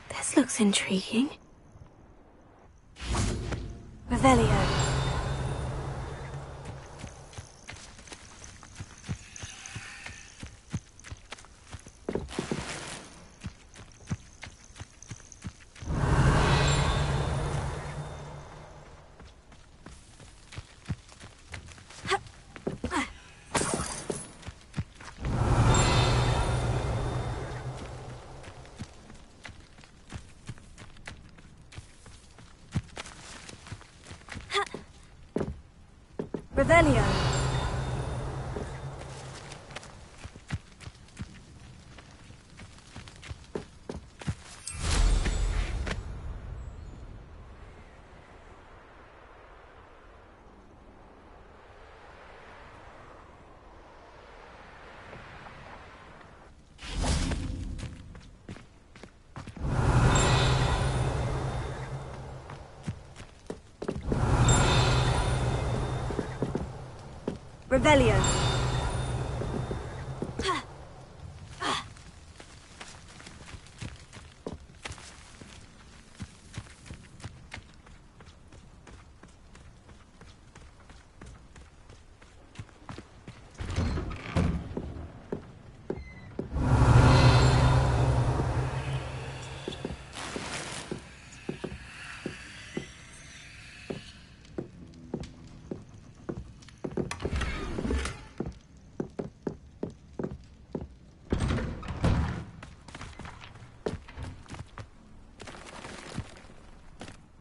This looks intriguing. Revelio. Revelio. Revelio.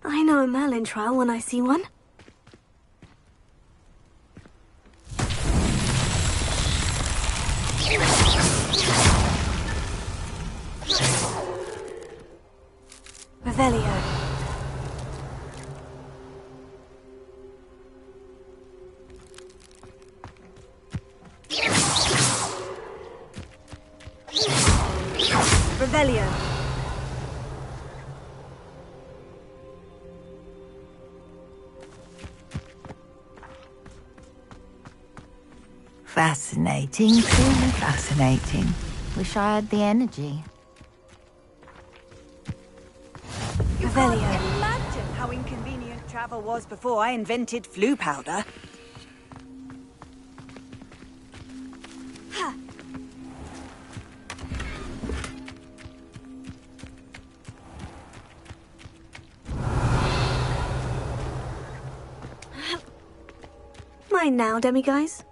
I know a Merlin trial when I see one. Revelio. Revelio. Fascinating, truly fascinating. Wish I had the energy. You can't imagine how inconvenient travel was before I invented flu powder. Mine now, demiguise.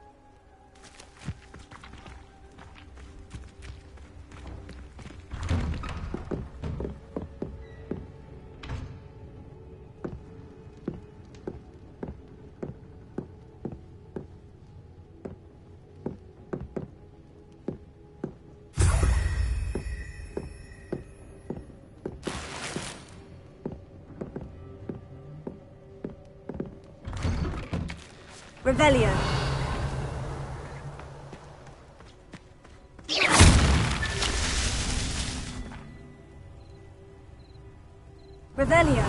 Revelio. Revelio.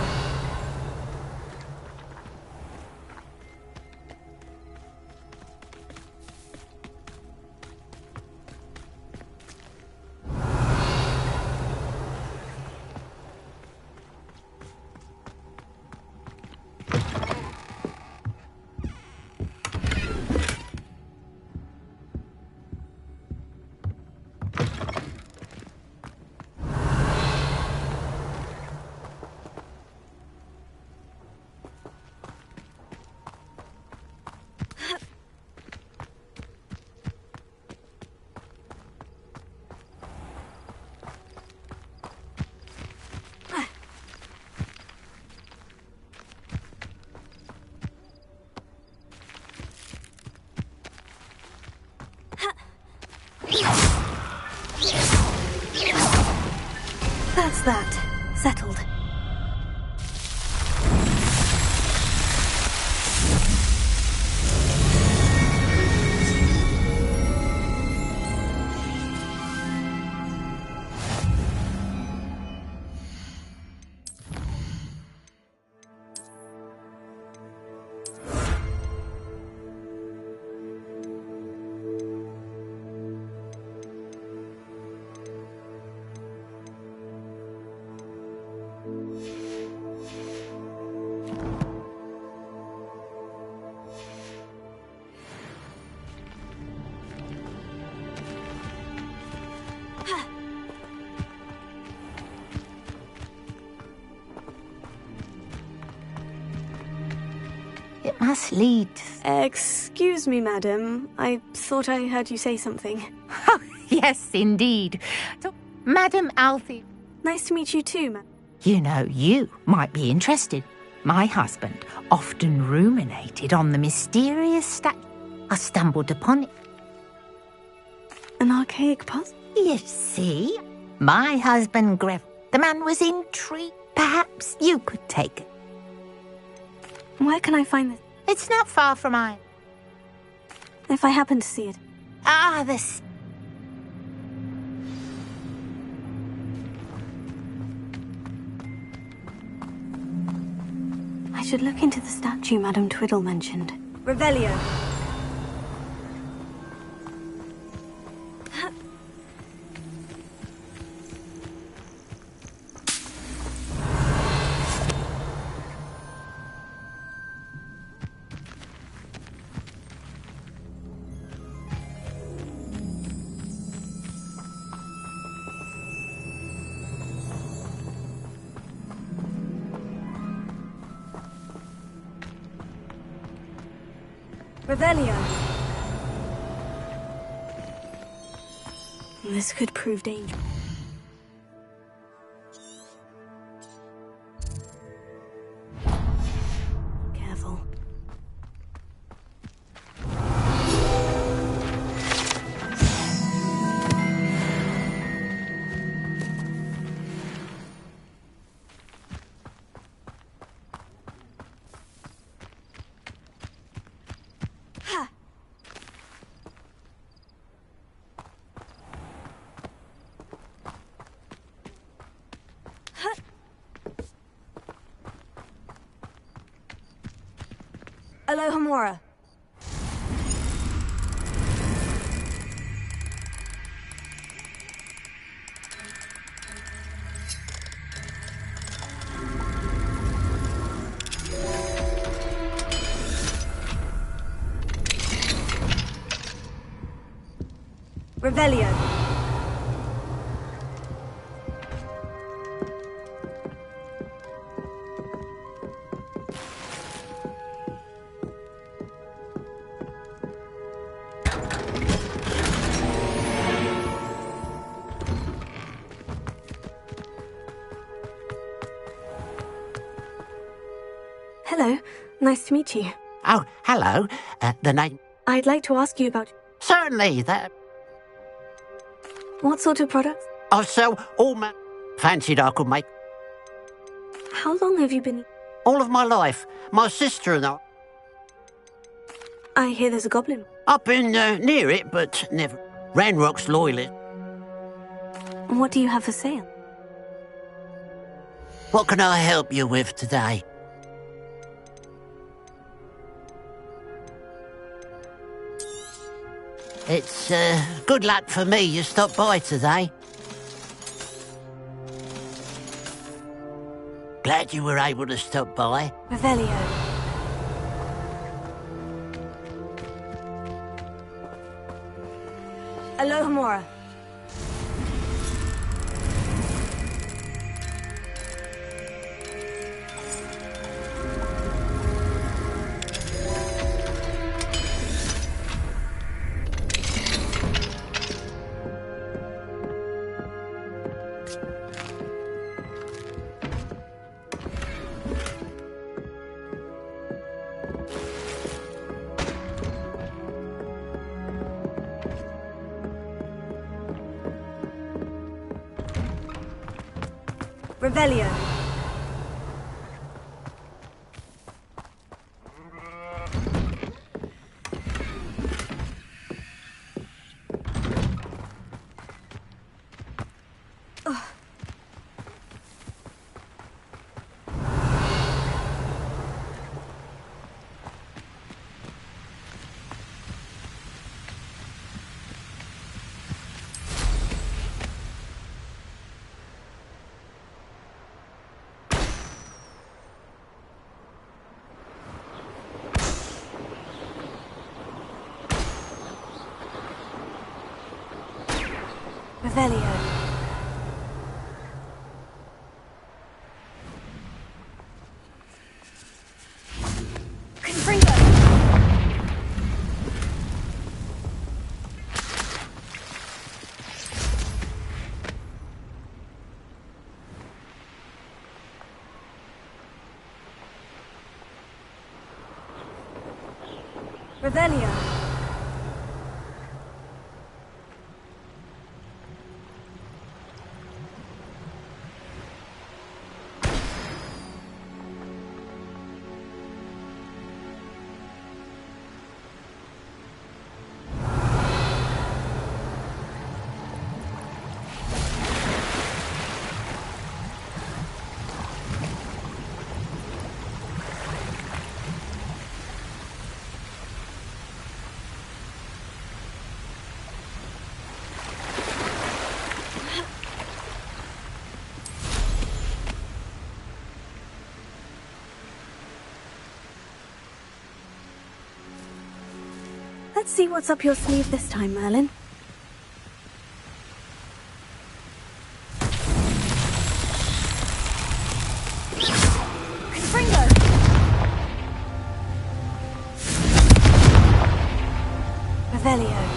That's that. Settled. It must lead... Excuse me, madam. I thought I heard you say something. Oh, yes, indeed. So, Madam Alfie... Nice to meet you too, ma'am. You know, you might be interested. My husband often ruminated on the mysterious statue. I stumbled upon it. An archaic puzzle? You see? My husband, Greville. The man was intrigued. Perhaps you could take it. Where can I find this? It's not far from mine. If I happen to see it. Ah, this... I should look into the statue Madame Twiddle mentioned. Revelio. Revelio. This could prove dangerous. Careful. Alohomora. Revelio. Hello. Nice to meet you. Oh, hello. The name... I'd like to ask you about... Certainly, that... What sort of products? I sell all fancied I could make. How long have you been... All of my life. My sister and I hear there's a goblin. I've been near it, but never. Ranrock's loyalist. What do you have for sale? What can I help you with today? It's good luck for me you stopped by today. Glad you were able to stop by. Revelio. Alohomora. Revelio. Revelio. Confringo. Revelio. Let's see what's up your sleeve this time, Merlin. Confringo! Revelio.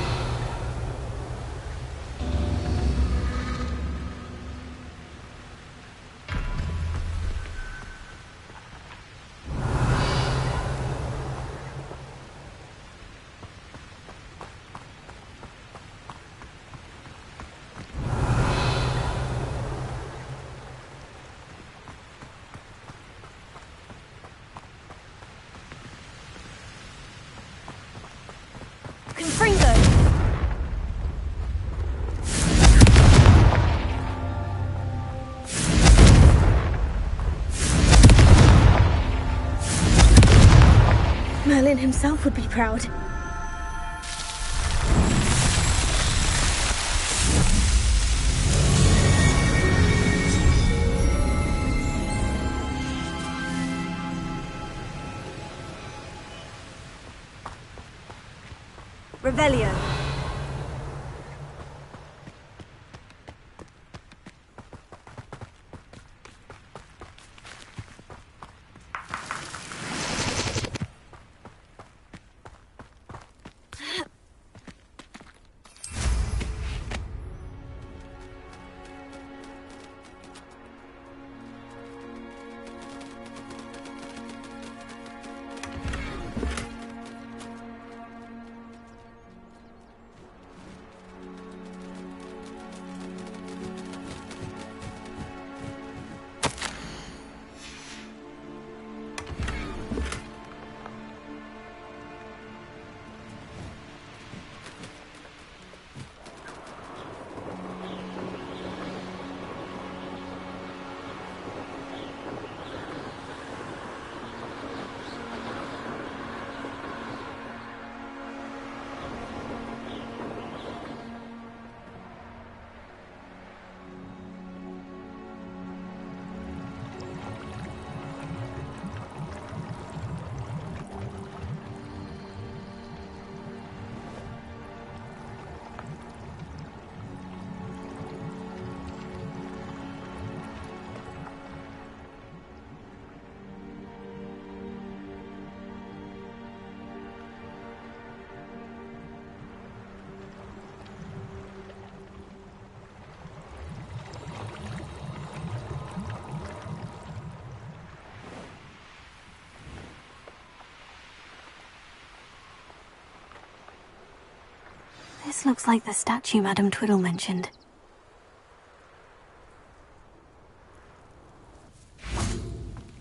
Confringo! Merlin himself would be proud. Revelio. This looks like the statue Madame Twiddle mentioned.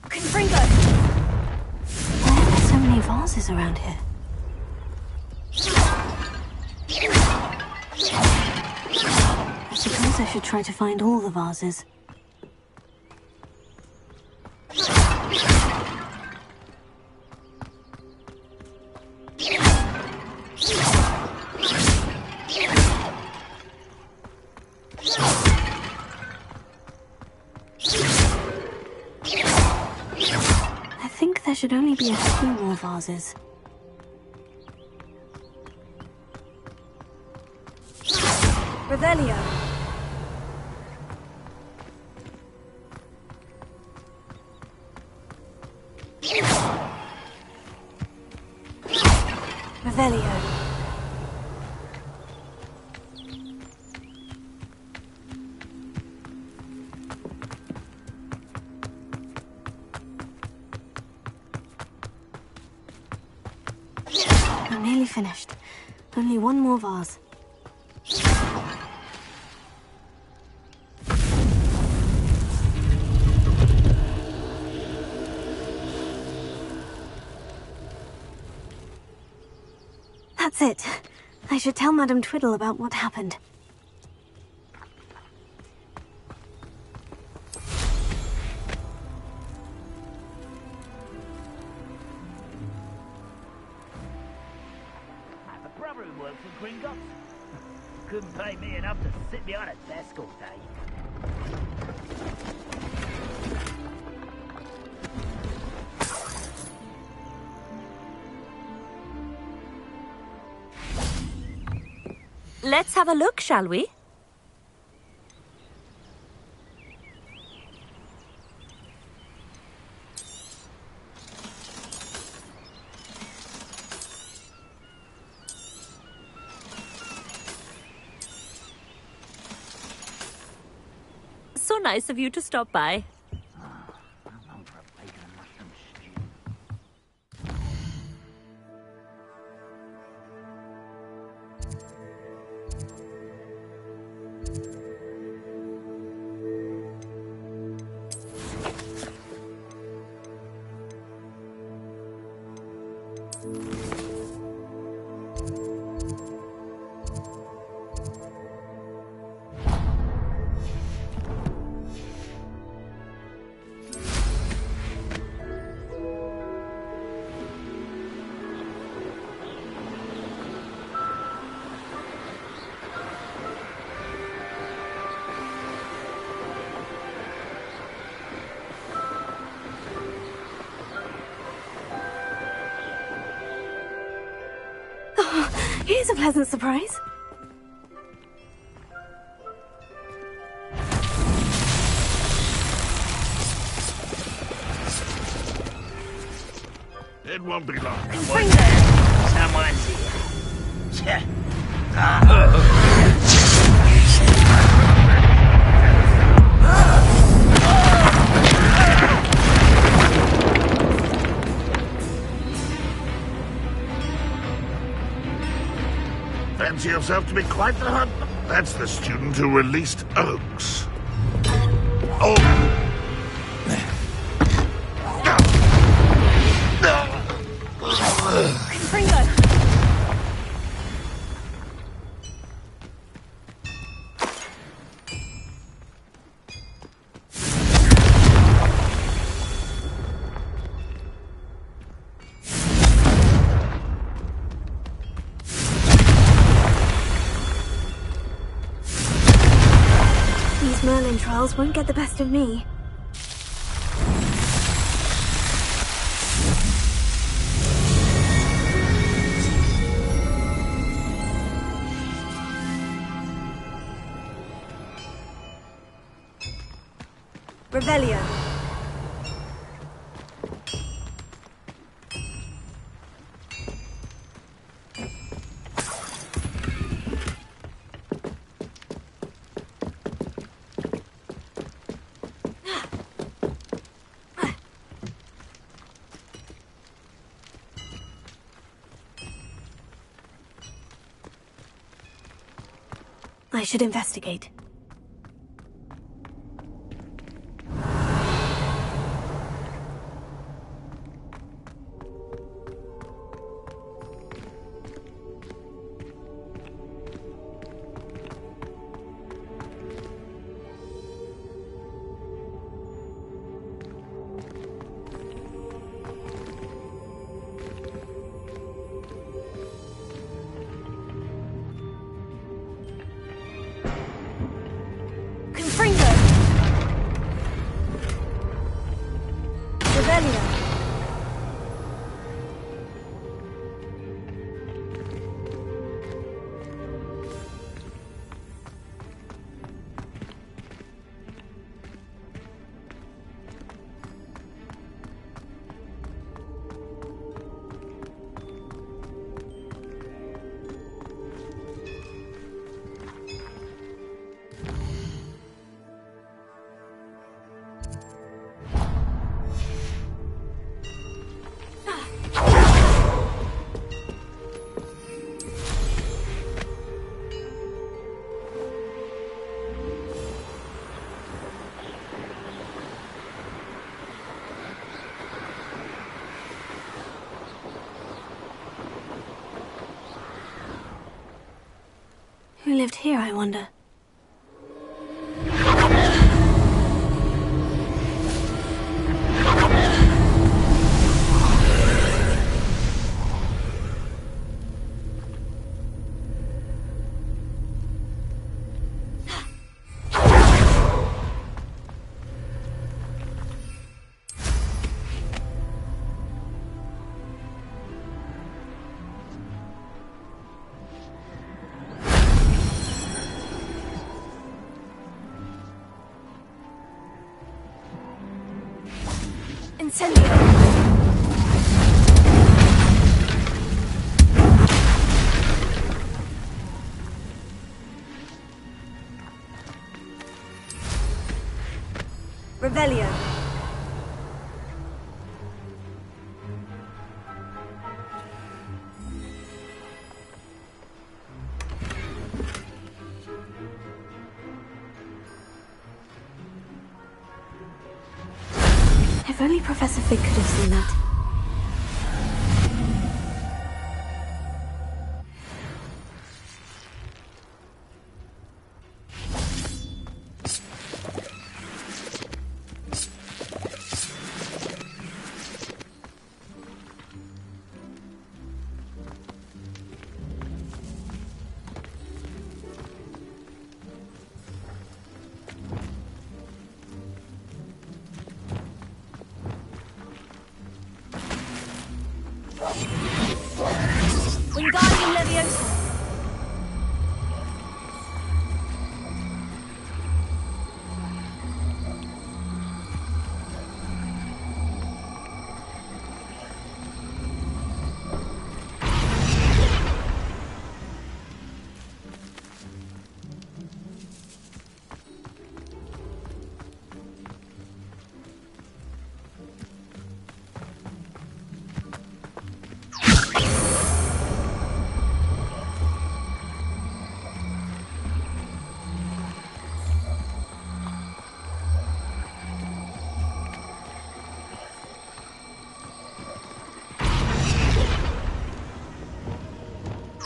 Confringo! Why are there so many vases around here? I suppose I should try to find all the vases. There should only be a few more vases. Revelio. Revelio. I'm nearly finished. Only one more vase. That's it. I should tell Madame Twiddle about what happened. I have a brother who works for Gringotts. Couldn't pay me enough to sit behind a desk all day. Let's have a look, shall we? So nice of you to stop by. Here's a pleasant surprise. It won't be long. Someone's here. Fancy yourself to be quite the hunt. That's the student who released Oaks. Oh! These Merlin trials won't get the best of me. Revelio. I should investigate. Who lived here, I wonder? Incendio! Revelio. If only Professor Fig could have seen that. Wingardium Leviosa.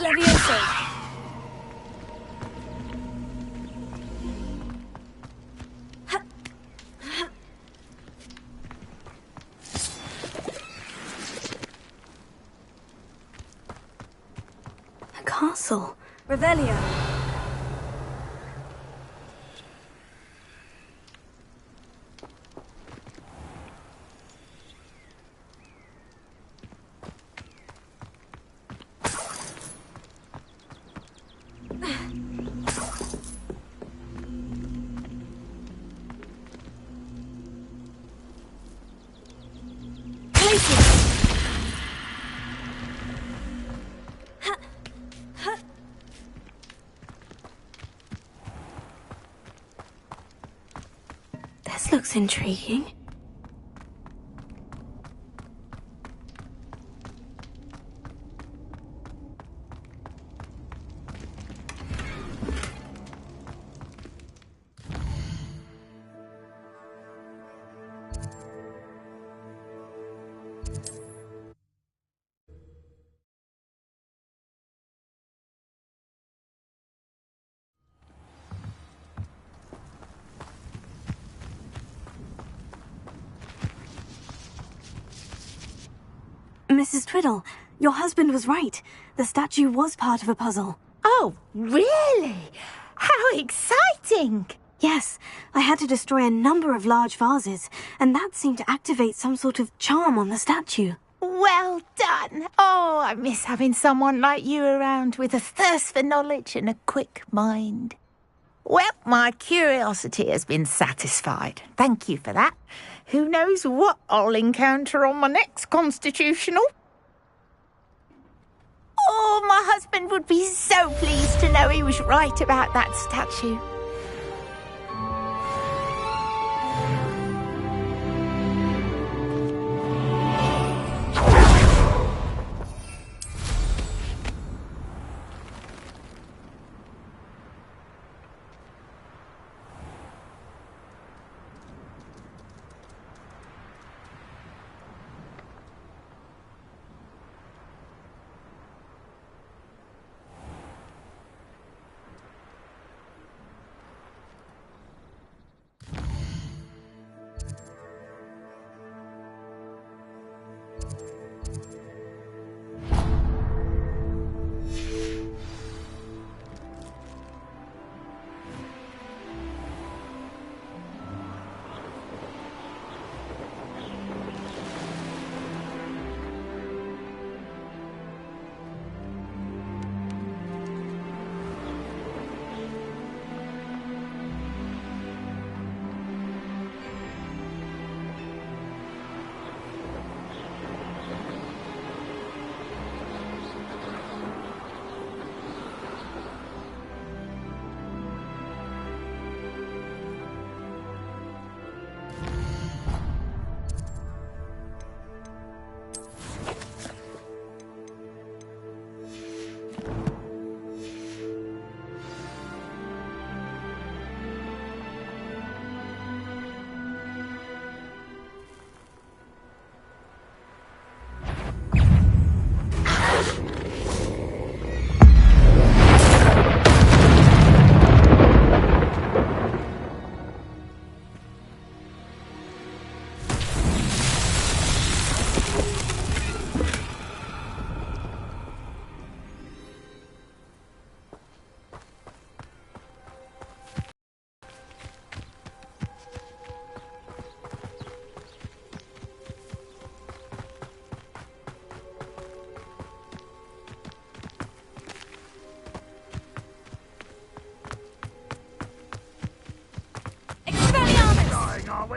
Leviosa. A castle. Revelio. This looks intriguing. Mrs. Twiddle, your husband was right. The statue was part of a puzzle. Oh, really? How exciting! Yes, I had to destroy a number of large vases, and that seemed to activate some sort of charm on the statue. Well done. Oh, I miss having someone like you around with a thirst for knowledge and a quick mind. Well, my curiosity has been satisfied. Thank you for that. Who knows what I'll encounter on my next constitutional? Oh, my husband would be so pleased to know he was right about that statue.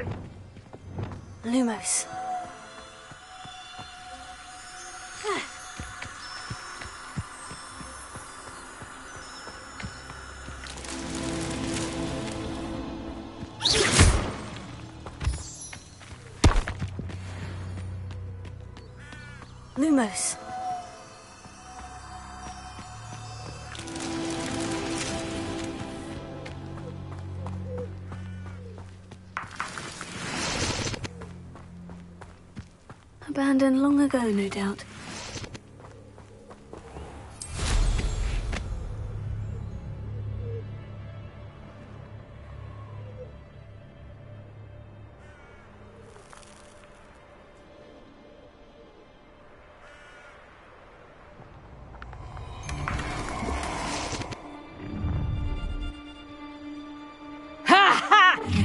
way. Lumos. Lumos. Abandoned long ago, no doubt.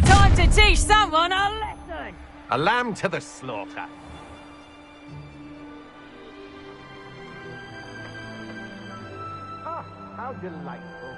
Time to teach someone a lesson! A lamb to the slaughter. Ah, how delightful.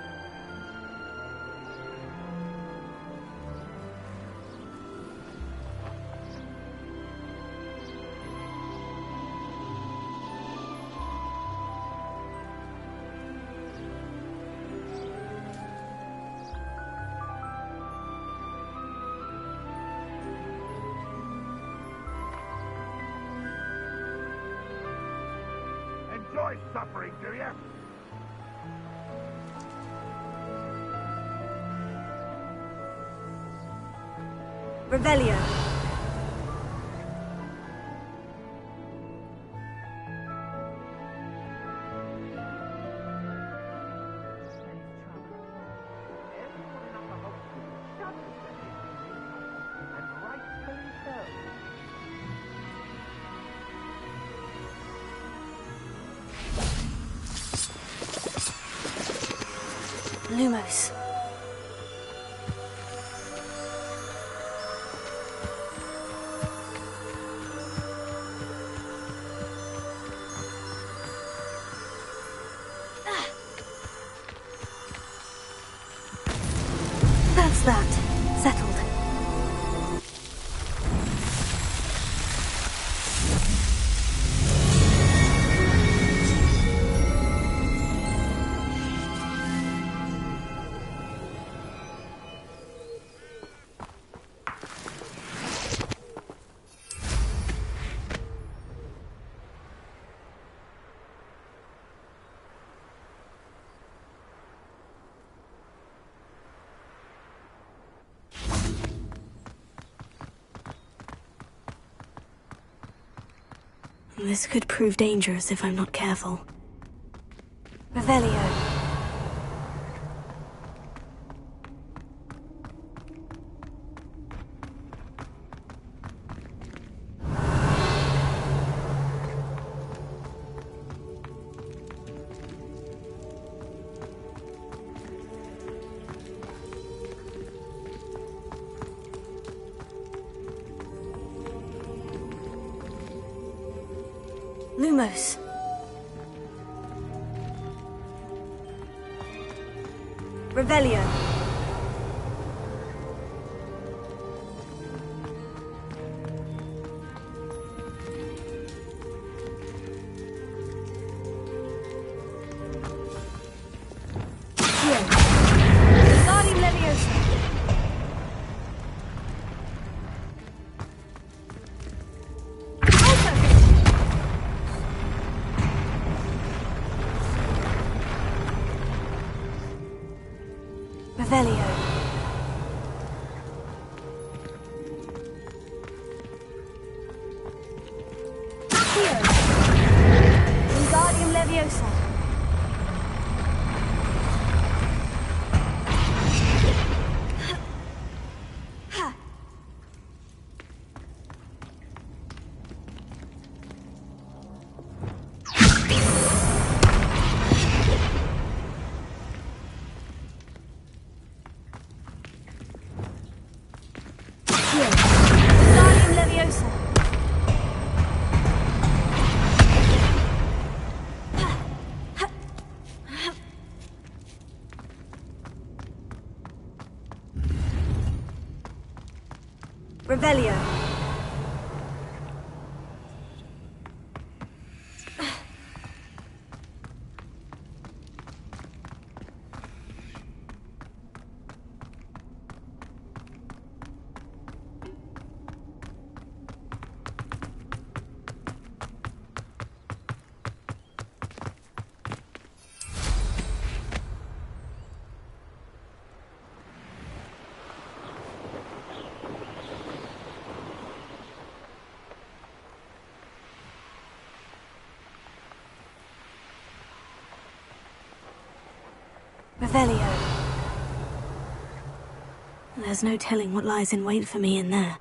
Enjoy suffering, do you? Revelio. Lumos. That's that. Settled. This could prove dangerous if I'm not careful. Revelio. Lumos. Revelio. Guardian Leviosa. Revelio. Guardian Leviosa. Guardian Leviosa. Revelio. Revelio. There's no telling what lies in wait for me in there.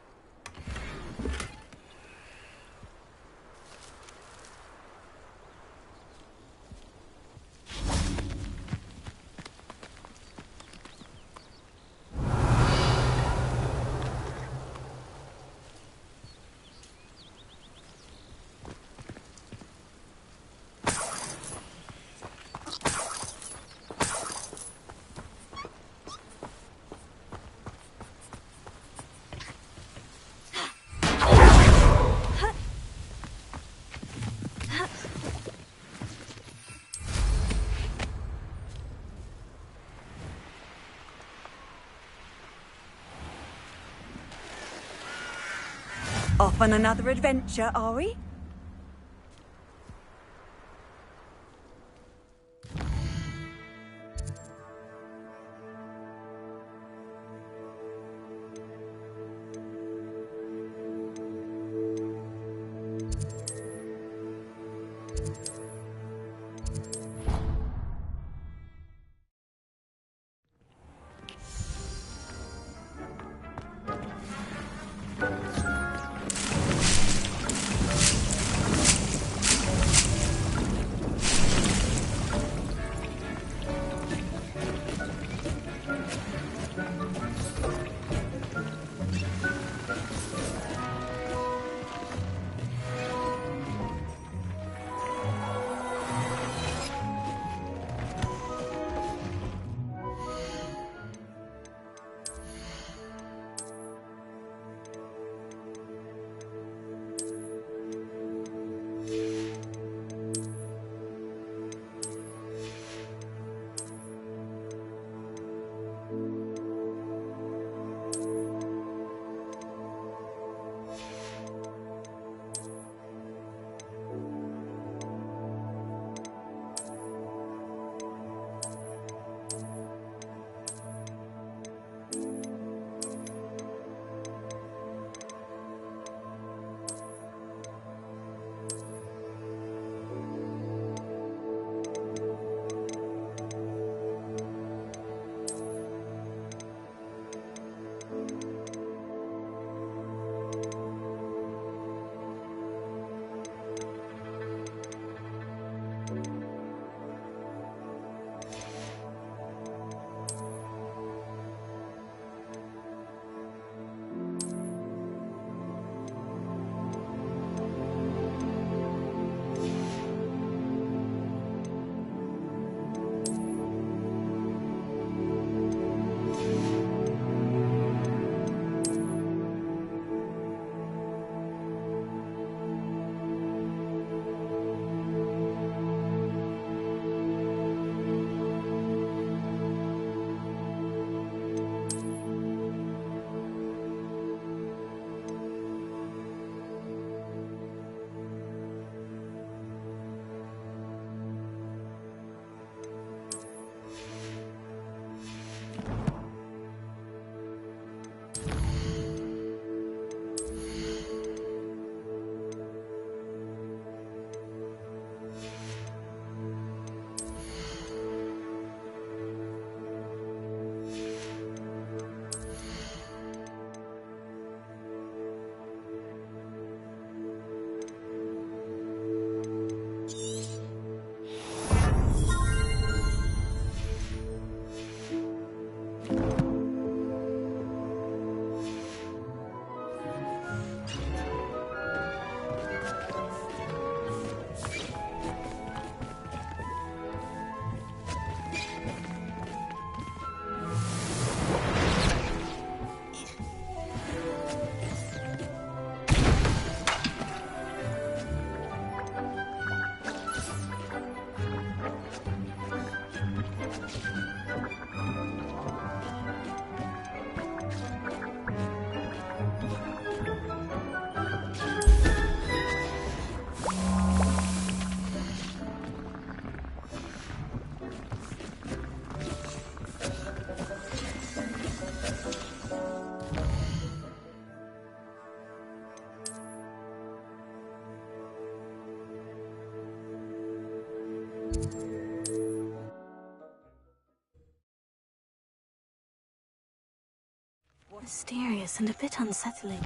Off on another adventure, are we? Mysterious and a bit unsettling.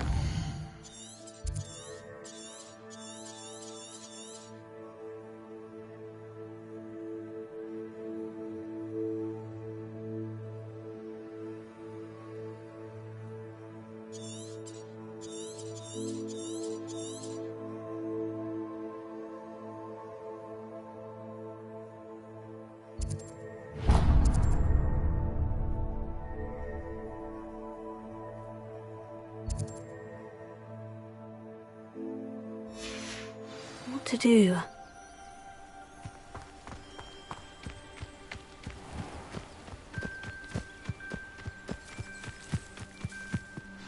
What to do?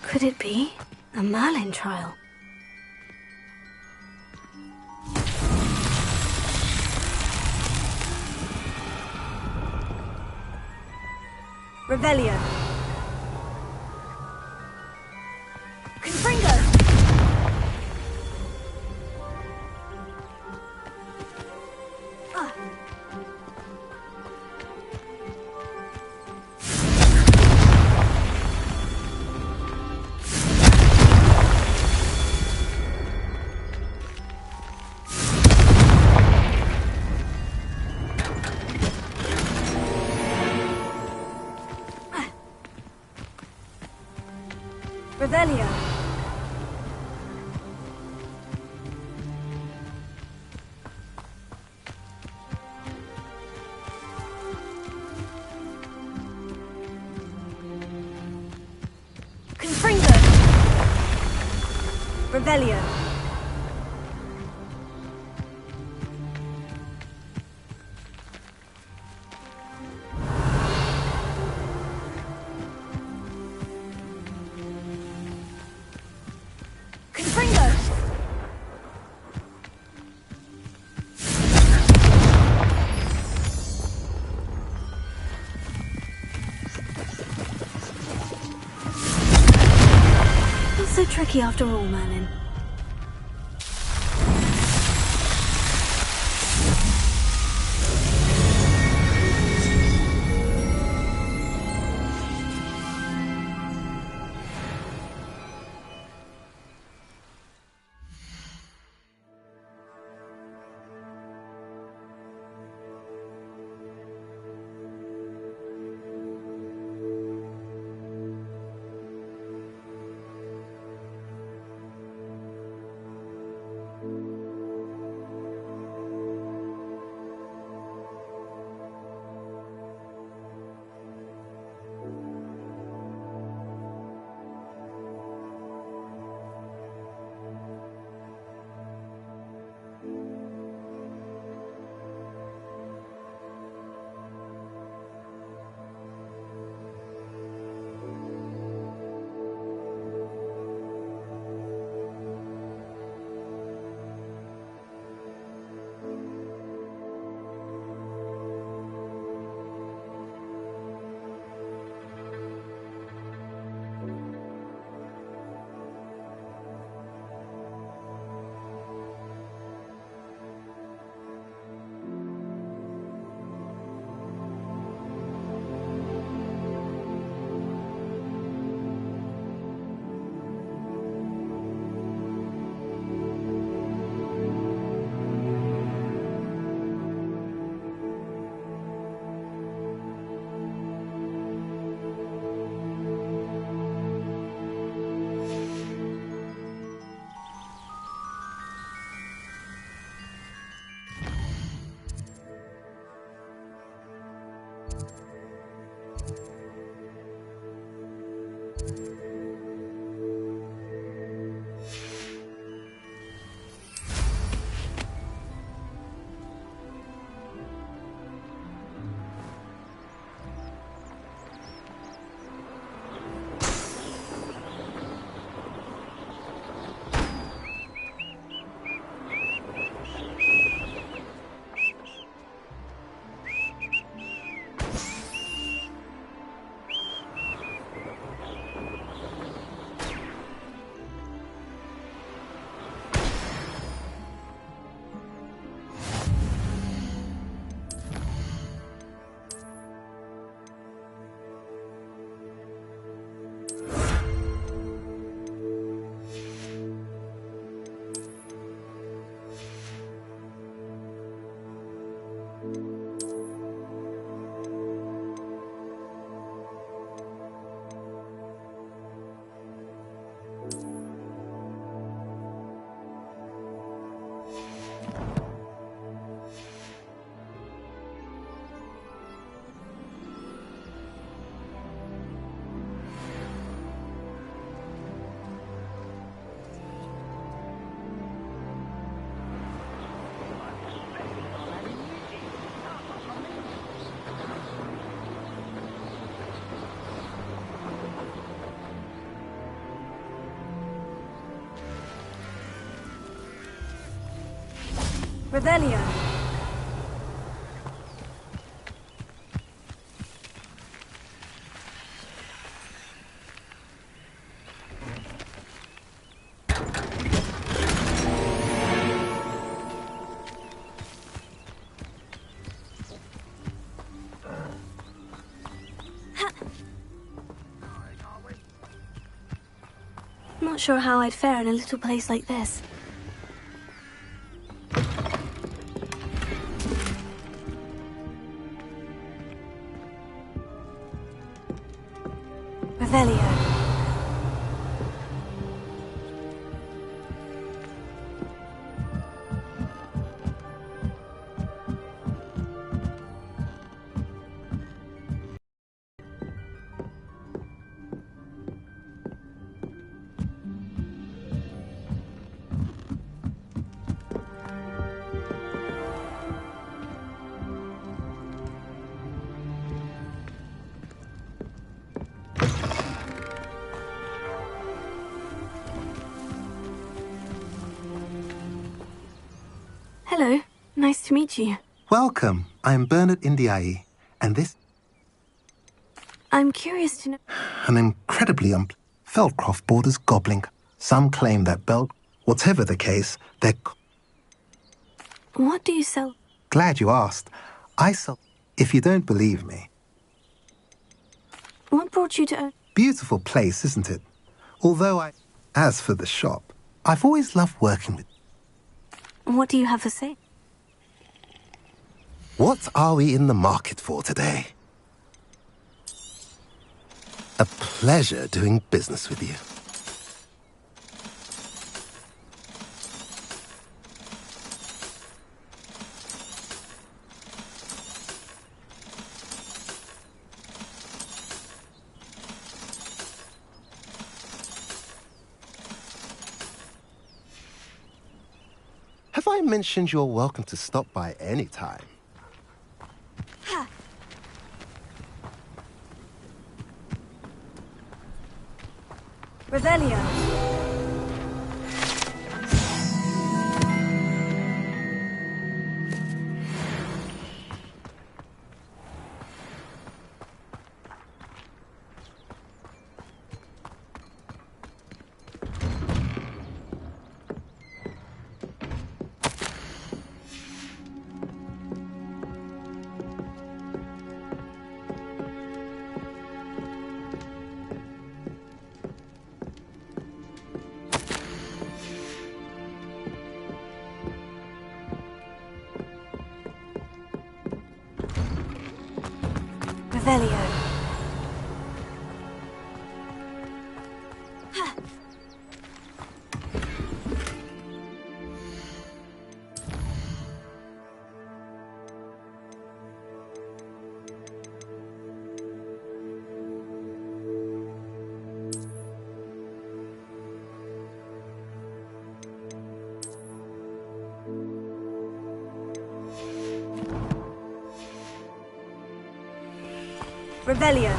Could it be a Merlin trial? Revelio. Confringo. Revelio. Confringo. Revelio. Confringo. Not so tricky after all, Merlin. Revelio. Not sure how I'd fare in a little place like this. Revelio. Hello, nice to meet you. Welcome. I'm Bernard Indiai, and this... I'm curious to know... An incredibly Feldcroft borders gobbling. Some claim that whatever the case, they're... What do you sell? Glad you asked. I sell... If you don't believe me. What brought you to... Beautiful place, isn't it? Although As for the shop, I've always loved working with... What do you have to say? What are we in the market for today? A pleasure doing business with you. Have I mentioned you're welcome to stop by any time? Revelio. Revelio. Revelio.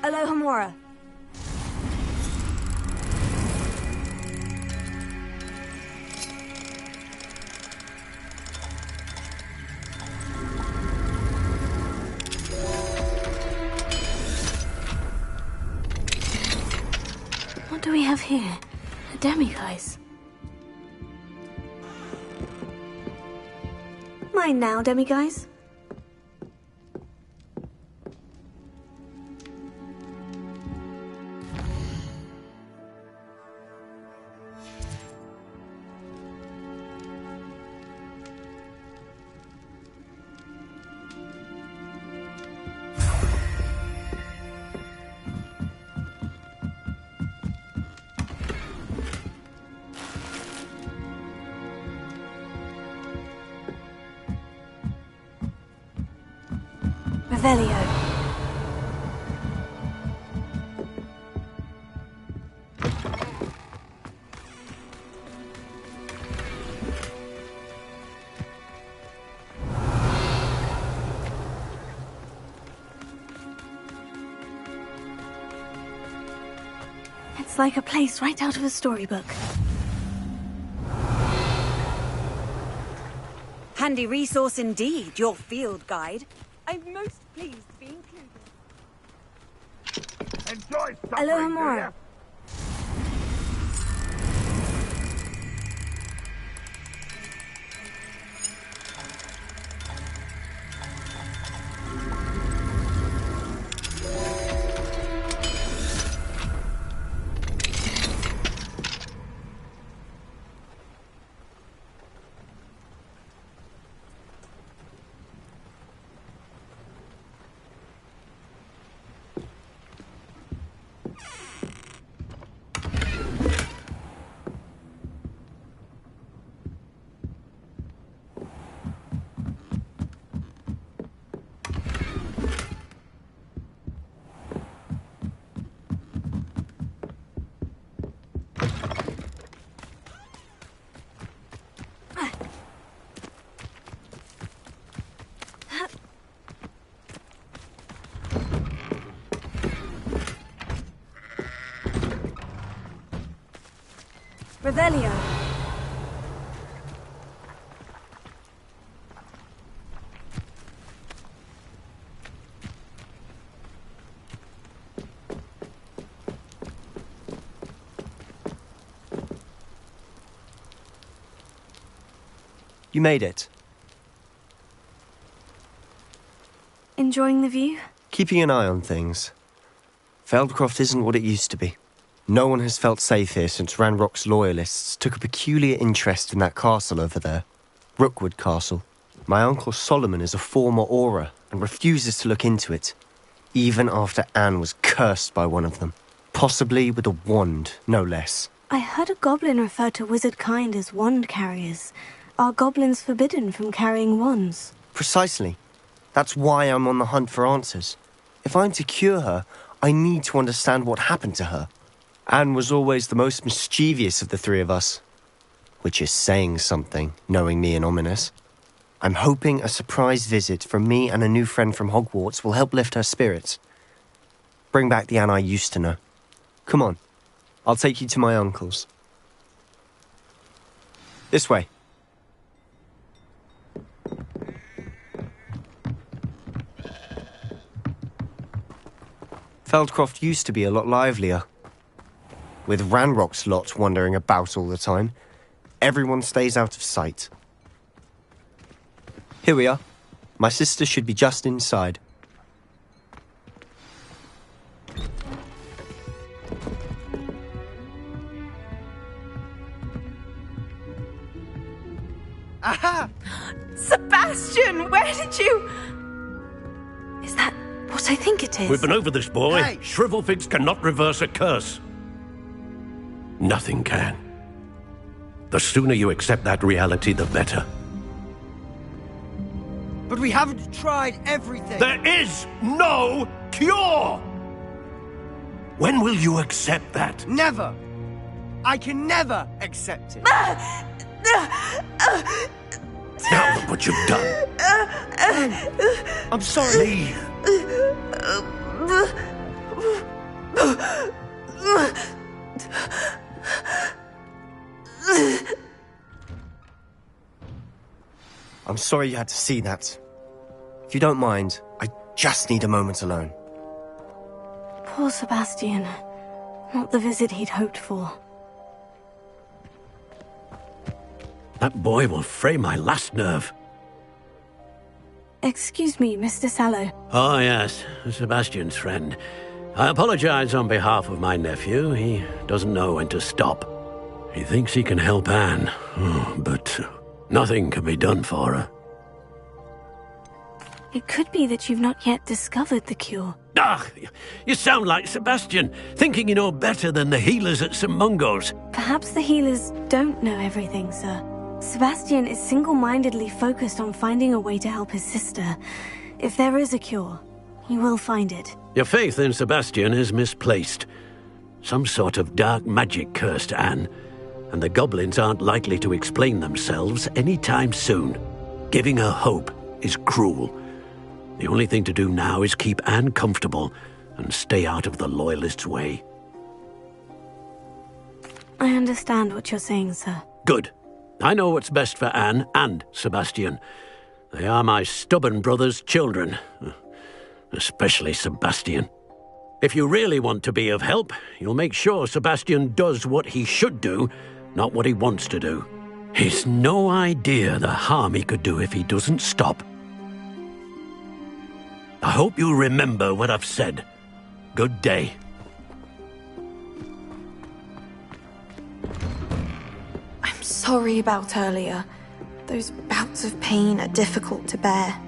Alohomora. What do we have here? A demiguise. Mine now, demiguise. Revelio. It's like a place right out of a storybook. Handy resource indeed, your field guide. I'm most pleased to be included. Enjoy suffering, Hello, do Amora. ya? Revelio. You made it. Enjoying the view? Keeping an eye on things. Feldcroft isn't what it used to be. No one has felt safe here since Ranrock's loyalists took a peculiar interest in that castle over there. Rookwood Castle. My uncle Solomon is a former Auror and refuses to look into it, even after Anne was cursed by one of them. Possibly with a wand, no less. I heard a goblin refer to wizard kind as wand carriers. Are goblins forbidden from carrying wands? Precisely. That's why I'm on the hunt for answers. If I'm to cure her, I need to understand what happened to her. Anne was always the most mischievous of the three of us. Which is saying something, knowing me and Ominous. I'm hoping a surprise visit from me and a new friend from Hogwarts will help lift her spirits. Bring back the Anne I used to know. Come on, I'll take you to my uncle's. This way. Feldcroft used to be a lot livelier. With Ranrock's lot wandering about all the time, everyone stays out of sight. Here we are. My sister should be just inside. Aha! Sebastian, where did you... Is that what I think it is? We've been over this, boy. Hey. Shrivelfigs cannot reverse a curse. Nothing can. The sooner you accept that reality, the better. But we haven't tried everything. There is no cure! When will you accept that? Never. I can never accept it. Now look what you've done. I'm sorry. Leave. I'm sorry you had to see that. If you don't mind, I just need a moment alone. Poor Sebastian. Not the visit he'd hoped for. That boy will fray my last nerve. Excuse me, Mr. Sallow. Oh, yes, Sebastian's friend. I apologize on behalf of my nephew. He doesn't know when to stop. He thinks he can help Anne, but nothing can be done for her. It could be that you've not yet discovered the cure. Ah, you sound like Sebastian, thinking you know better than the healers at St. Mungo's. Perhaps the healers don't know everything, sir. Sebastian is single-mindedly focused on finding a way to help his sister. If there is a cure, He will find it. Your faith in Sebastian is misplaced. Some sort of dark magic cursed Anne, and the goblins aren't likely to explain themselves anytime soon. Giving her hope is cruel. The only thing to do now is keep Anne comfortable and stay out of the Loyalists' way. I understand what you're saying, sir. Good. I know what's best for Anne and Sebastian. They are my stubborn brother's children. Especially Sebastian. If you really want to be of help, you'll make sure Sebastian does what he should do, not what he wants to do. He's no idea the harm he could do if he doesn't stop. I hope you remember what I've said. Good day. I'm sorry about earlier. Those bouts of pain are difficult to bear.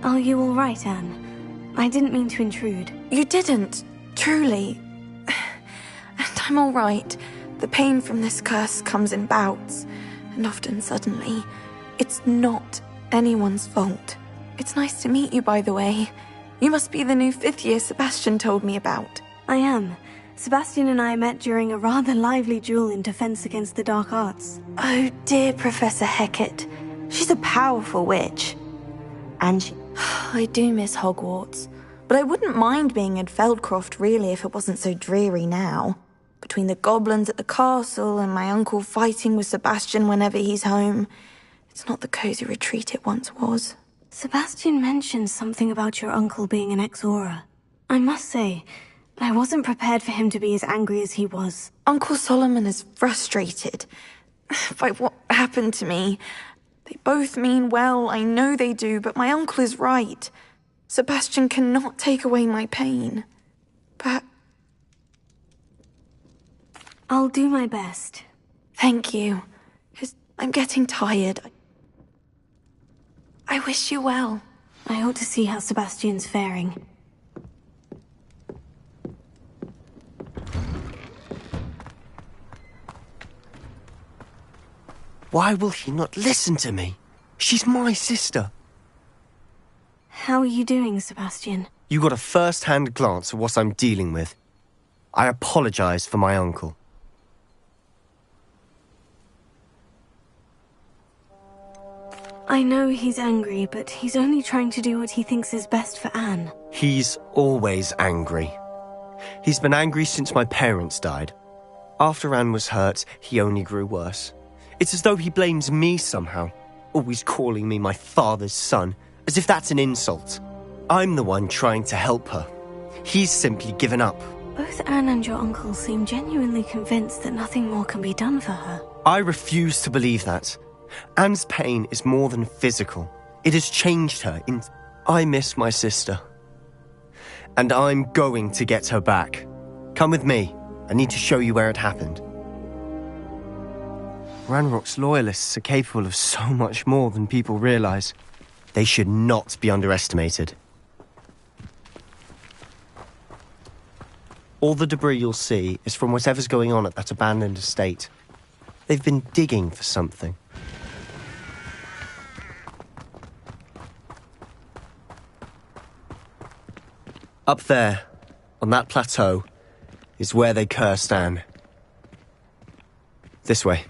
Are you all right, Anne? I didn't mean to intrude. You didn't, truly. And I'm all right. The pain from this curse comes in bouts, and often suddenly. It's not anyone's fault. It's nice to meet you, by the way. You must be the new 5th year Sebastian told me about. I am. Sebastian and I met during a rather lively duel in Defense Against the Dark Arts. Oh, dear Professor Hecat. She's a powerful witch. And she... I do miss Hogwarts. But I wouldn't mind being in Feldcroft, really, if it wasn't so dreary now. Between the goblins at the castle and my uncle fighting with Sebastian whenever he's home. It's not the cozy retreat it once was. Sebastian mentioned something about your uncle being an ex-Auror. I must say, I wasn't prepared for him to be as angry as he was. Uncle Solomon is frustrated by what happened to me. They both mean well, I know they do, but my uncle is right. Sebastian cannot take away my pain. But... I'll do my best. Thank you. 'Cause I'm getting tired. I wish you well. I ought to see how Sebastian's faring. Why will he not listen to me? She's my sister. How are you doing, Sebastian? You got a first-hand glance at what I'm dealing with. I apologize for my uncle. I know he's angry, but he's only trying to do what he thinks is best for Anne. He's always angry. He's been angry since my parents died. After Anne was hurt, he only grew worse. It's as though he blames me somehow, always calling me my father's son, as if that's an insult. I'm the one trying to help her. He's simply given up. Both Anne and your uncle seem genuinely convinced that nothing more can be done for her. I refuse to believe that. Anne's pain is more than physical. It has changed her. I miss my sister. And I'm going to get her back. Come with me. I need to show you where it happened. Ranrock's loyalists are capable of so much more than people realize. They should not be underestimated. All the debris you'll see is from whatever's going on at that abandoned estate. They've been digging for something. Up there, on that plateau, is where they cursed Anne. This way.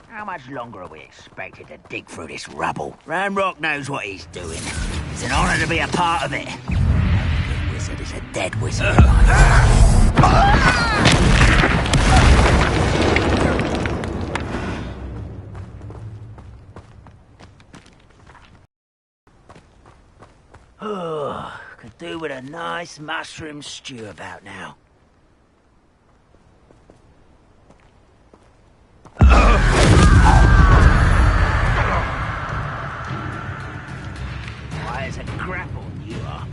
How much longer are we expected to dig through this rubble? Ranrock knows what he's doing. It's an honor to be a part of it. A good wizard is a dead wizard. Oh, could do with a nice mushroom stew about now. Why is a grapple you are?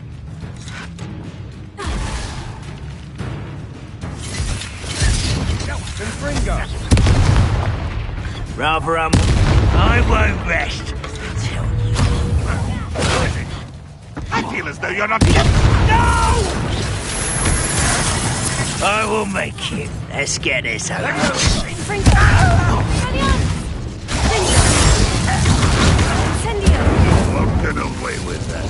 Rather I won't rest until you. I feel as though you're not... No! I will make you. Let's get this over. Won't get away with that.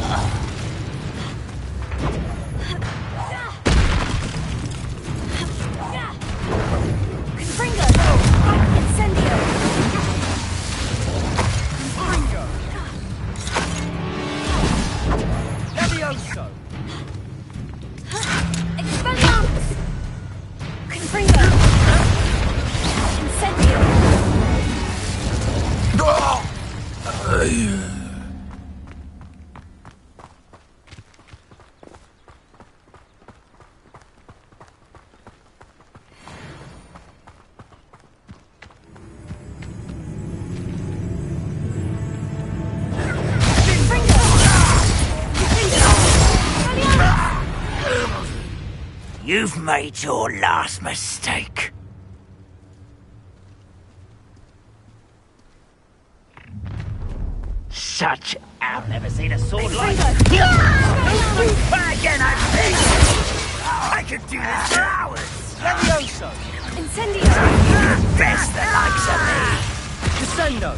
You've made your last mistake. I've never seen a sword like this. Again, I could do this for hours. Levioso! Incendio! Best the likes of me. Descendo!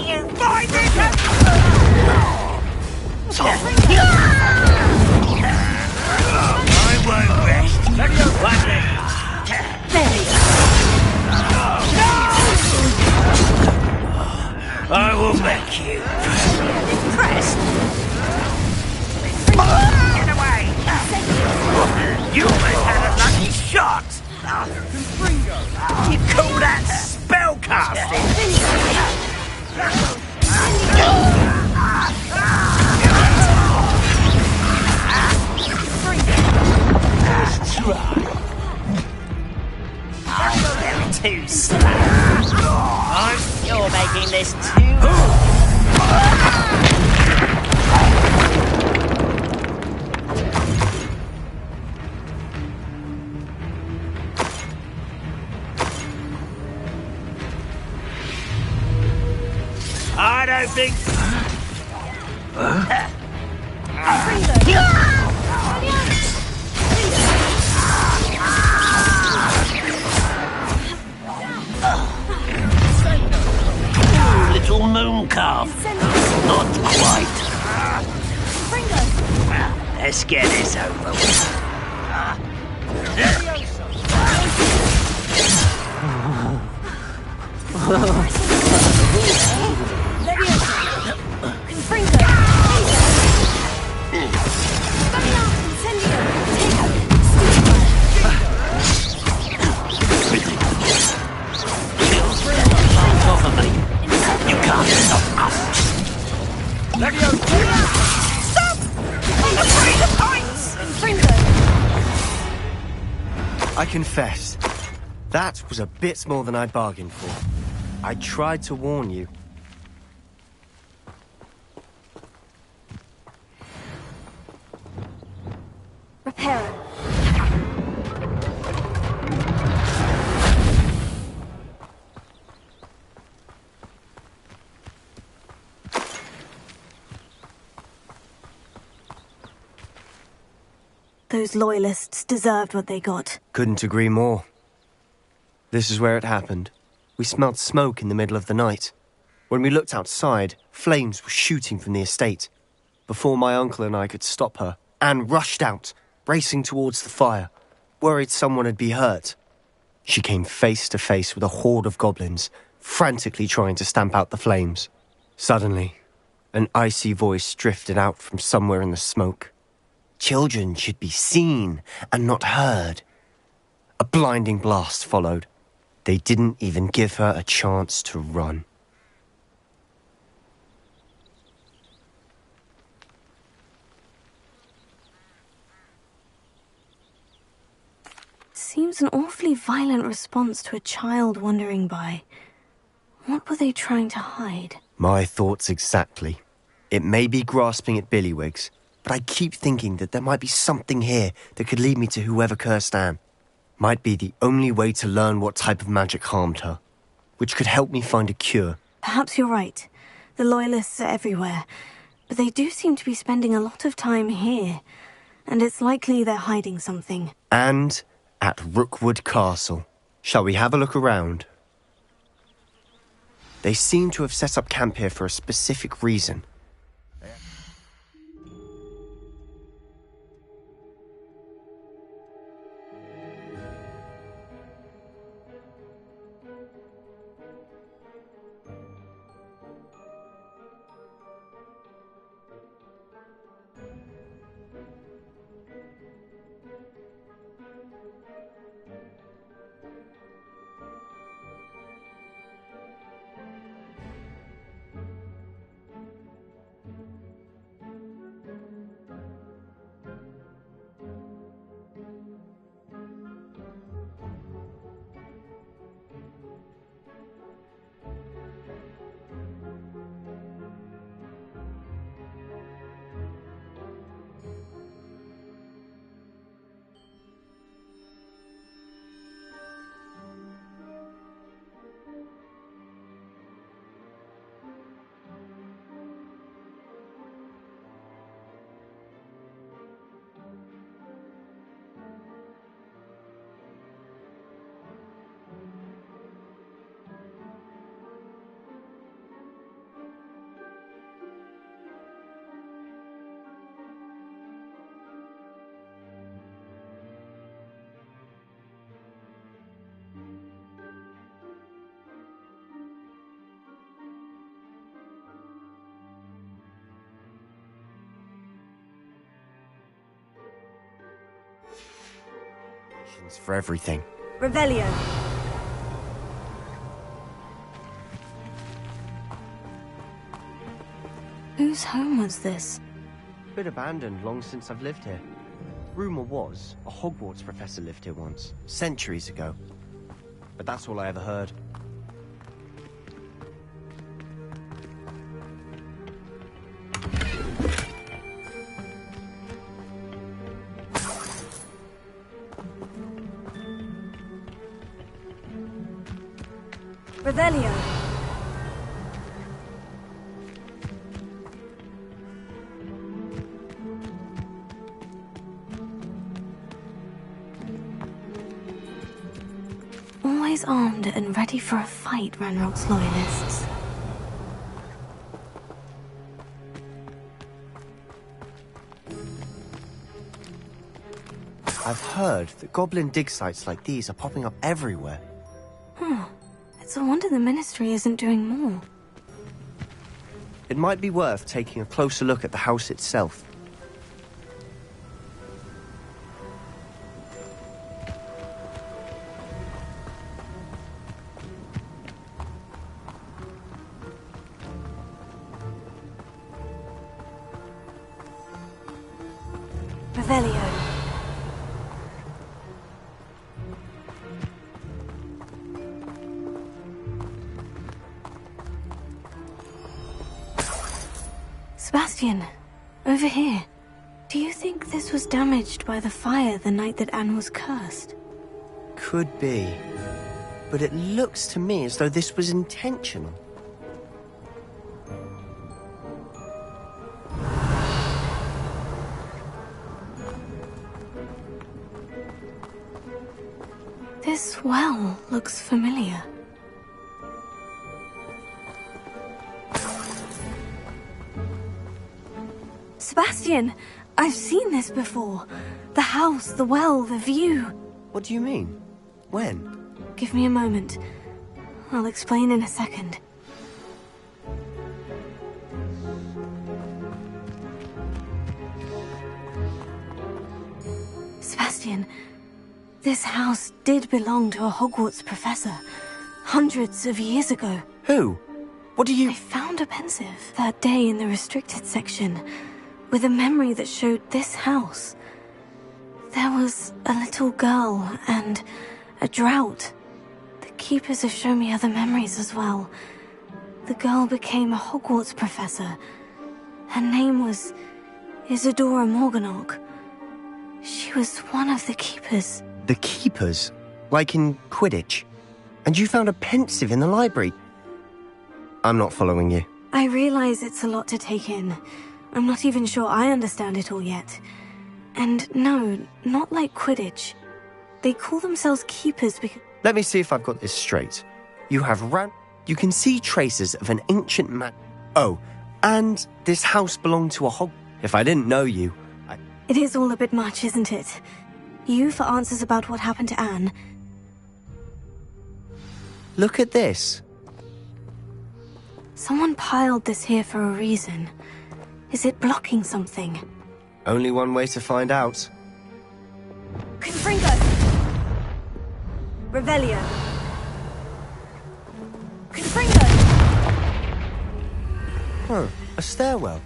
You find it! I won't rest. I will make you impressed. Get away! You almost had a lucky shot. You call that spellcasting? Let's try. Oh, they're too slow. You're making this too... I don't think... Little moon calf. Not quite. Let's get this over with. You can't stop us. Stop! I'm afraid of heights! I confess, that was a bit more than I bargained for. I tried to warn you. Repair it. Those loyalists deserved what they got. Couldn't agree more. This is where it happened. We smelled smoke in the middle of the night. When we looked outside, flames were shooting from the estate. Before my uncle and I could stop her, Anne rushed out, racing towards the fire, worried someone had been hurt. She came face to face with a horde of goblins, frantically trying to stamp out the flames. Suddenly, an icy voice drifted out from somewhere in the smoke. Children should be seen and not heard. A blinding blast followed. They didn't even give her a chance to run. Seems an awfully violent response to a child wandering by. What were they trying to hide? My thoughts exactly. It may be grasping at Billywigs, but I keep thinking that there might be something here that could lead me to whoever cursed Anne. Might be the only way to learn what type of magic harmed her, which could help me find a cure. Perhaps you're right. The Loyalists are everywhere, but they do seem to be spending a lot of time here. and it's likely they're hiding something. And at Rookwood Castle. Shall we have a look around? They seem to have set up camp here for a specific reason. For everything. Revelio. Whose home was this? Been abandoned long since I've lived here. Rumour was, a Hogwarts professor lived here once, centuries ago. But that's all I ever heard. Revelio. Always armed and ready for a fight, Ranrock's loyalists. I've heard that goblin dig sites like these are popping up everywhere. It's a wonder the Ministry isn't doing more. It might be worth taking a closer look at the house itself. Revelio. Sebastian, over here. Do you think this was damaged by the fire the night that Anne was cursed? Could be. But it looks to me as though this was intentional. This well looks familiar. Sebastian, I've seen this before. The house, the well, the view. What do you mean? When? Give me a moment. I'll explain in a second. Sebastian, this house did belong to a Hogwarts professor, hundreds of years ago. Who? What do you... I found a pensive that day in the restricted section, with a memory that showed this house. There was a little girl and a drought. The keepers have shown me other memories as well. The girl became a Hogwarts professor. Her name was Isadora Morganach. She was one of the keepers. The keepers? Like in Quidditch? And you found a pensive in the library? I'm not following you. I realize it's a lot to take in. I'm not even sure I understand it all yet. And no, not like Quidditch. They call themselves keepers because... Let me see if I've got this straight. You can see traces of an ancient Oh, and this house belonged to a If I didn't know you, It is all a bit much, isn't it? You for answers about what happened to Anne. Look at this. Someone piled this here for a reason. Is it blocking something? Only one way to find out. Confringo! Revelio! Confringo! Huh, a stairwell.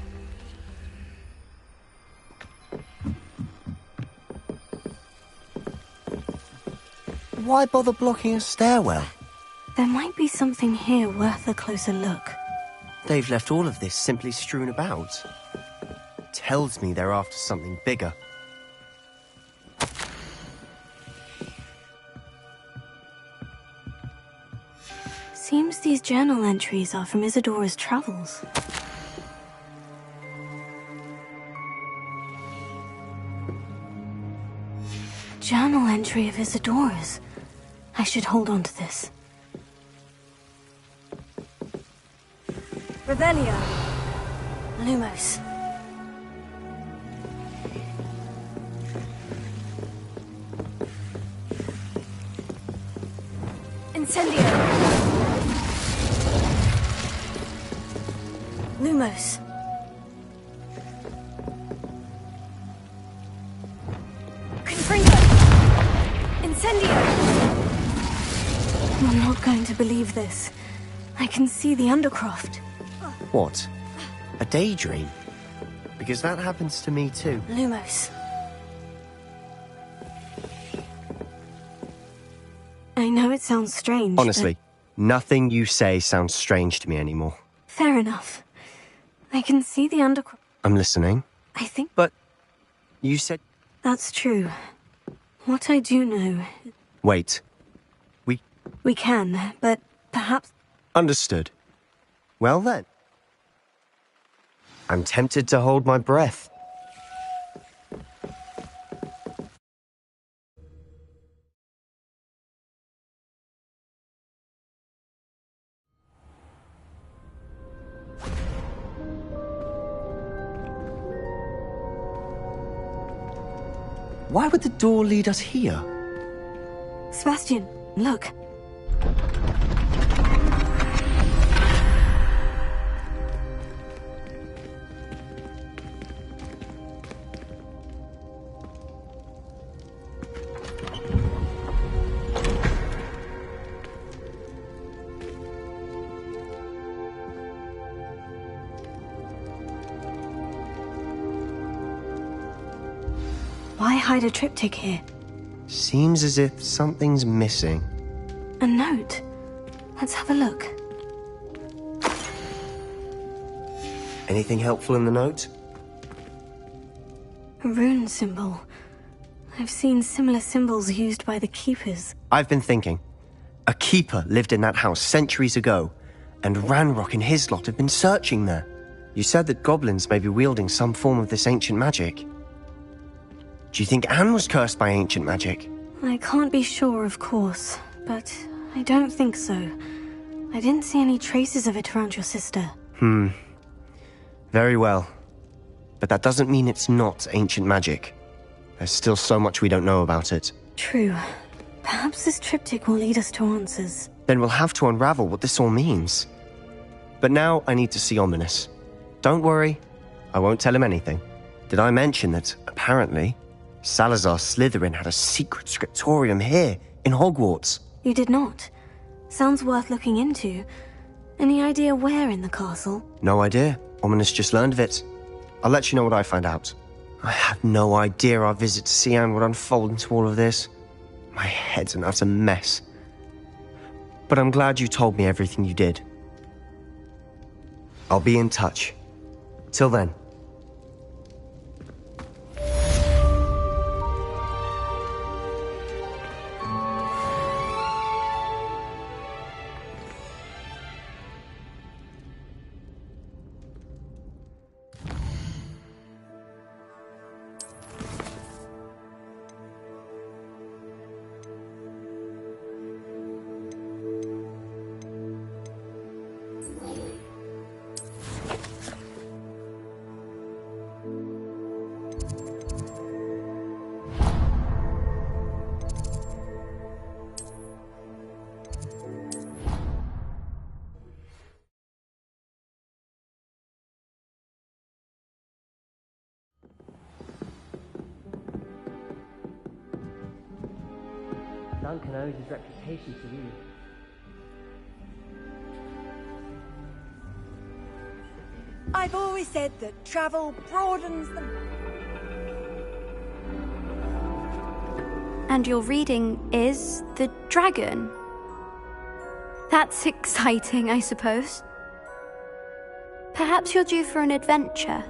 Why bother blocking a stairwell? There might be something here worth a closer look. They've left all of this simply strewn about. Tells me they're after something bigger. Seems these journal entries are from Isadora's travels. Journal entry of Isadora's. I should hold on to this. Revelio! Lumos. Incendio! Lumos. Confringo! Incendio! I'm not going to believe this. I can see the Undercroft. What? A daydream? Because that happens to me too. Lumos. I know it sounds strange, Honestly, nothing you say sounds strange to me anymore. Fair enough. I can see the Undercroft. I'm listening. I think... But you said... That's true. What I do know... Wait. We can, but perhaps... Understood. Well then. I'm tempted to hold my breath. Why would the door lead us here? Sebastian, look. Why hide a triptych here? Seems as if something's missing. A note. Let's have a look. Anything helpful in the note? A rune symbol. I've seen similar symbols used by the keepers. I've been thinking. A keeper lived in that house centuries ago, and Ranrock and his lot have been searching there. You said that goblins may be wielding some form of this ancient magic. Do you think Anne was cursed by ancient magic? I can't be sure, of course, but I don't think so. I didn't see any traces of it around your sister. Very well. But that doesn't mean it's not ancient magic. There's still so much we don't know about it. True. Perhaps this triptych will lead us to answers. Then we'll have to unravel what this all means. But now I need to see Ominous. Don't worry, I won't tell him anything. Did I mention that, apparently, Salazar Slytherin had a secret scriptorium here, in Hogwarts? You did not. Sounds worth looking into. Any idea where in the castle? No idea. Ominous just learned of it. I'll let you know what I find out. I had no idea our visit to see Anne would unfold into all of this. My head's an utter mess. But I'm glad you told me everything you did. I'll be in touch. Till then. uncle owes his reputation to you. I've always said that travel broadens the... And your reading is The Dragon. That's exciting, I suppose. Perhaps you're due for an adventure.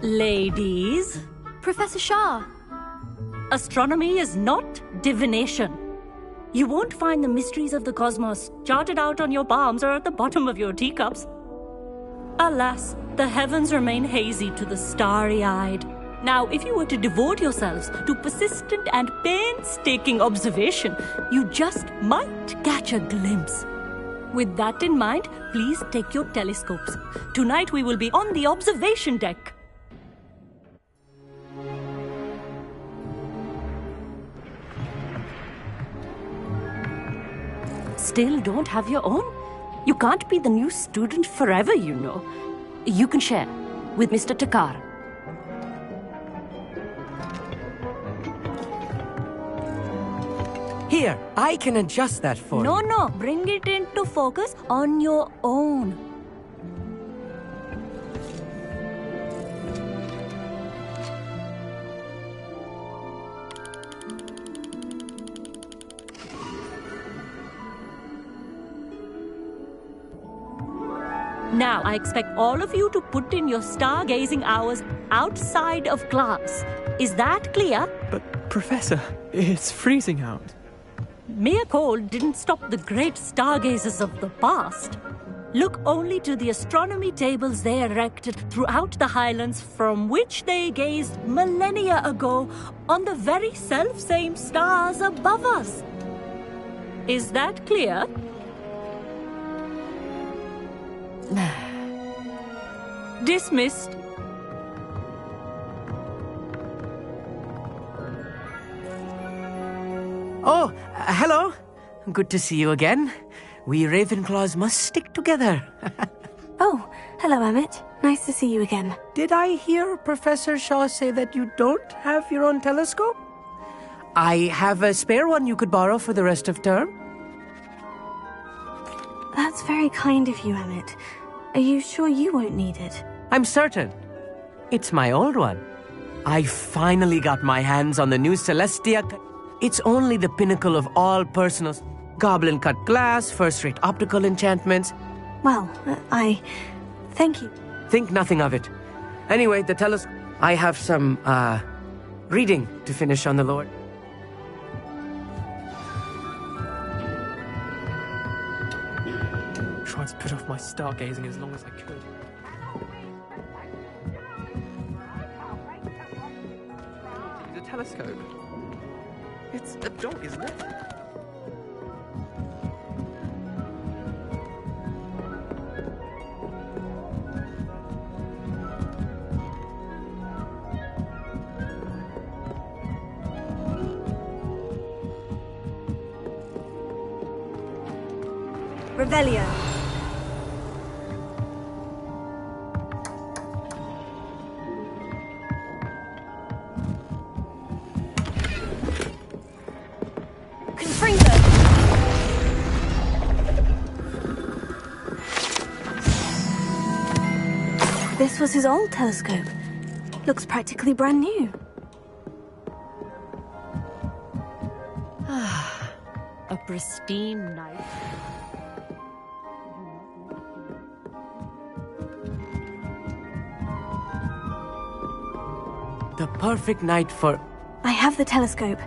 Ladies. Professor Shah. Astronomy is not divination. You won't find the mysteries of the cosmos charted out on your palms or at the bottom of your teacups. Alas, the heavens remain hazy to the starry-eyed. Now, if you were to devote yourselves to persistent and painstaking observation, you just might catch a glimpse. With that in mind, please take your telescopes. Tonight we will be on the observation deck. Still don't have your own? You can't be the new student forever, you know. You can share with Mr. Takar. Here, I can adjust that for you. No, bring it into focus on your own. Now, I expect all of you to put in your stargazing hours outside of class. Is that clear? But, Professor, it's freezing out. Mere cold didn't stop the great stargazers of the past. Look only to the astronomy tables they erected throughout the highlands from which they gazed millennia ago on the very self-same stars above us. Is that clear? Dismissed. Oh, hello. Good to see you again. We Ravenclaws must stick together. Oh, hello, Emmett. Nice to see you again. Did I hear Professor Shaw say that you don't have your own telescope? I have a spare one you could borrow for the rest of term. That's very kind of you, Emmett. Are you sure you won't need it? I'm certain. It's my old one. I finally got my hands on the new Celestia. It's only the pinnacle of all personal goblin-cut glass, first-rate optical enchantments. Well, thank you. Think nothing of it. Anyway, the telescope. I have some, reading to finish on the Lord. Tried to put off my stargazing as long as I could. The telescope. It's a dog, isn't it? Revelio. This was his old telescope. Looks practically brand new. A pristine night. The perfect night for... I have the telescope.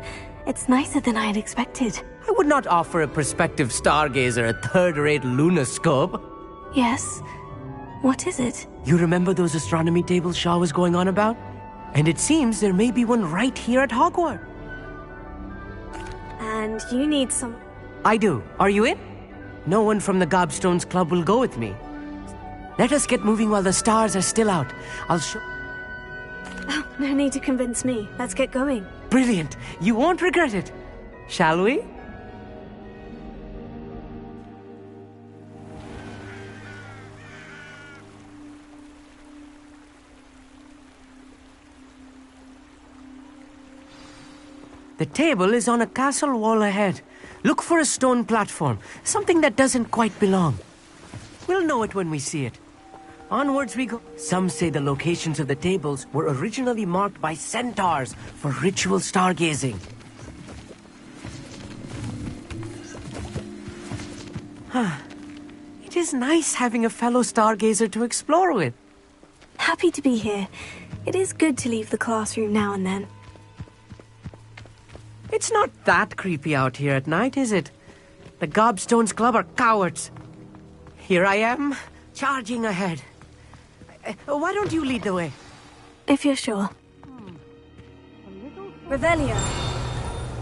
It's nicer than I had expected. I would not offer a prospective stargazer a third-rate lunoscope. Yes. What is it? You remember those astronomy tables Shaw was going on about? And it seems there may be one right here at Hogwarts. And you need some... I do. Are you in? No one from the Gobstones Club will go with me. Let us get moving while the stars are still out. I'll show... Oh, no need to convince me. Let's get going. Brilliant. You won't regret it. Shall we? The table is on a castle wall ahead. Look for a stone platform, something that doesn't quite belong. We'll know it when we see it. Onwards we go. Some say the locations of the tables were originally marked by centaurs for ritual stargazing. It is nice having a fellow stargazer to explore with. Happy to be here. It is good to leave the classroom now and then. It's not that creepy out here at night, is it? The Gobstones Club are cowards. Here I am, charging ahead. Why don't you lead the way? If you're sure. Revelio.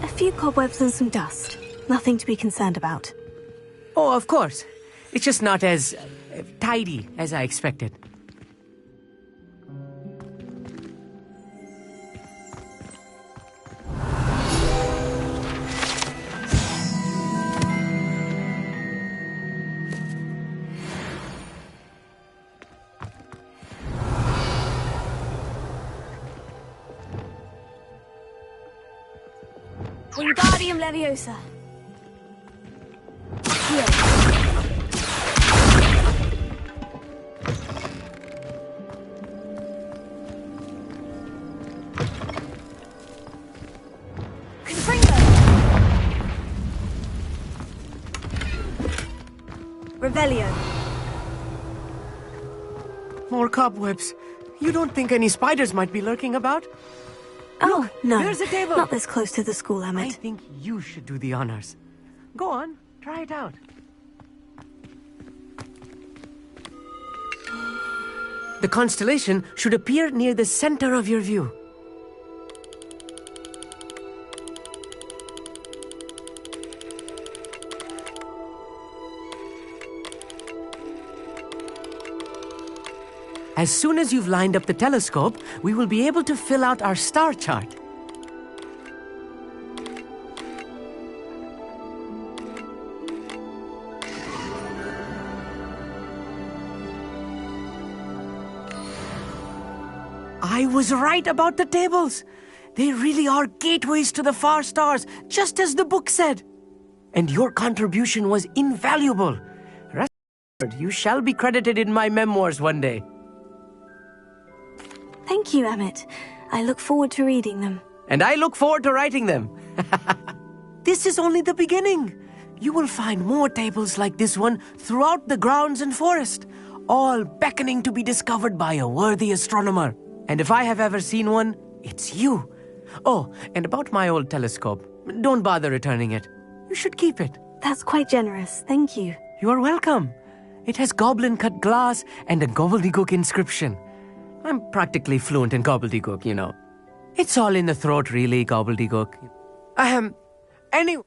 A few cobwebs and some dust. Nothing to be concerned about. Oh, of course. It's just not as tidy as I expected. Wingardium Leviosa. Here. Confringo. Revelio. More cobwebs. You don't think any spiders might be lurking about? Oh, look, no. There's a table. Not this close to the school, Emmett. I think you should do the honors. Go on, try it out. The constellation should appear near the center of your view. As soon as you've lined up the telescope, we will be able to fill out our star chart. I was right about the tables. They really are gateways to the far stars, just as the book said. And your contribution was invaluable. Rest assured, you shall be credited in my memoirs one day. Thank you, Emmett. I look forward to reading them. And I look forward to writing them. This is only the beginning. You will find more tables like this one throughout the grounds and forest, all beckoning to be discovered by a worthy astronomer. And if I have ever seen one, it's you. Oh, and about my old telescope, don't bother returning it. You should keep it. That's quite generous. Thank you. You are welcome. It has goblin-cut glass and a gobbledygook inscription. I'm practically fluent in gobbledygook, you know. It's all in the throat, really, gobbledygook. Anyway.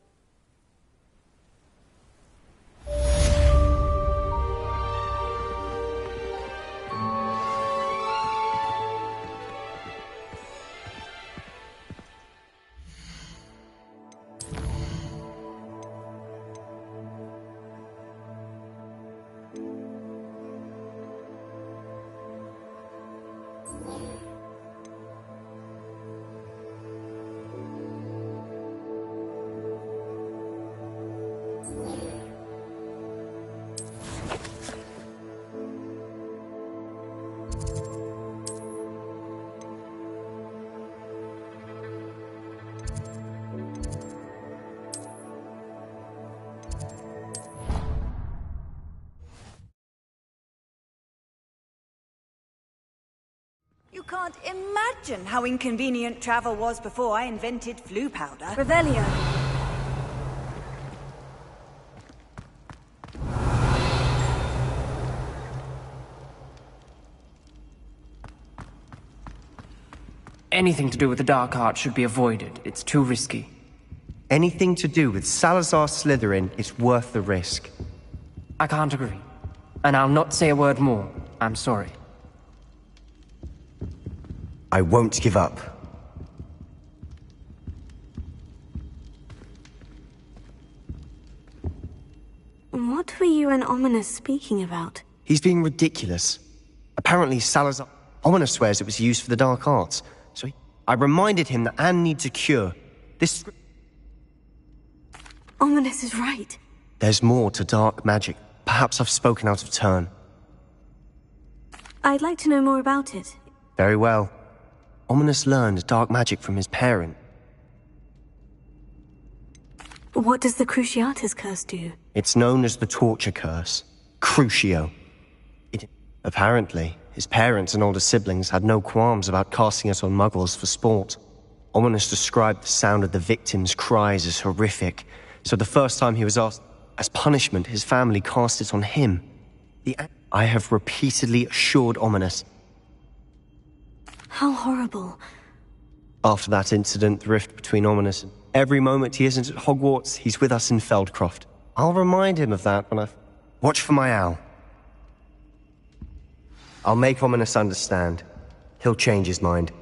You can't imagine how inconvenient travel was before I invented flu powder. Revelio. Anything to do with the dark arts should be avoided. It's too risky. Anything to do with Salazar Slytherin is worth the risk. I can't agree. And I'll not say a word more. I'm sorry. I won't give up. What were you and Ominous speaking about? He's being ridiculous. Apparently Salazar... Ominous swears it was used for the dark arts, so I reminded him that Anne needs a cure. This... Ominous is right. There's more to dark magic. Perhaps I've spoken out of turn. I'd like to know more about it. Very well. Ominous learned dark magic from his parent. What does the Cruciatus curse do? It's known as the Torture Curse. Crucio. Apparently, his parents and older siblings had no qualms about casting it on muggles for sport. Ominous described the sound of the victims' cries as horrific, so the first time he was asked, as punishment, his family cast it on him. I have repeatedly assured Ominous. How horrible. After that incident, the rift between Ominous and every moment he isn't at Hogwarts, he's with us in Feldcroft. I'll remind him of that when Watch for my owl. I'll make Ominous understand. He'll change his mind.